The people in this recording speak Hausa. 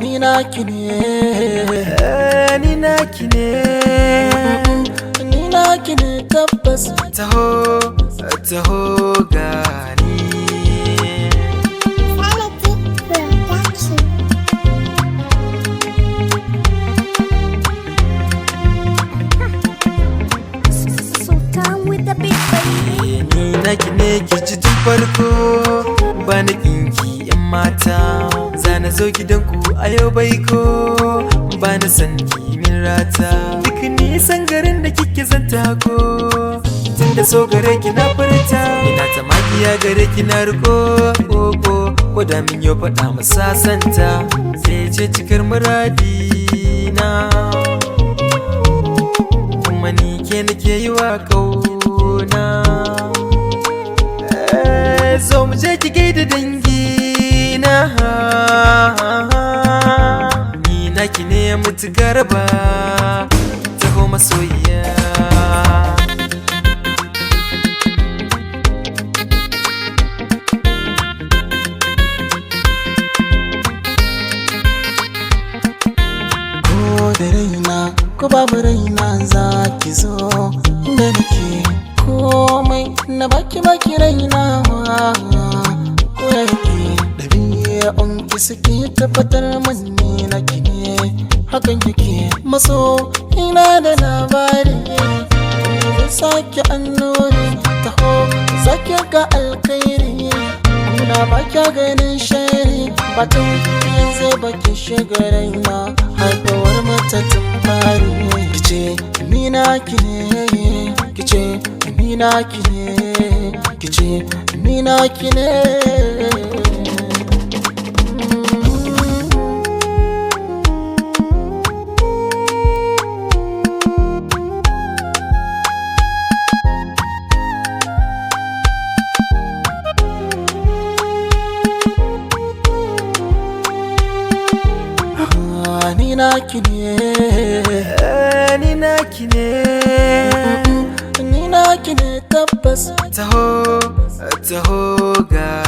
Ni naki ne, ni naki ne, ni naki ne tabbas. taho taho gani. Ni naki ne ki ji tun farko, ba na kinki yan mata. Zana zo gidanku a yau baiko, ba na san min rata. Duk nisan garin da kike zanta ko, tunda so gare ki na furta. Ina ta magiya gare ki na riko ko da min yau faɗa mu sasanta. Sai ce cikar muradi na, kuma ni ke nake yi wa kauna. Zo mu je ki gaida dangi na, ni naki ne mutu garba, taho masoyiya. Ko da raina ko babu raina za ki zo inda nake, komai na baki raina ko yake. Ɗabi'unki suke tabbatar min ni naki ne, hakan kike maso ina da labari. Zai sake annuri taho zaki ga alkhairi, kuna ba kya ganin shari. Batun yanzu baki shiga raina, haɗuwar matattun fari. Kice ni naki ne, kice ni naki ne, kice ni naki ne. Ni naki ne, ni naki ne, ni naki ne tabbas. taho taho gani.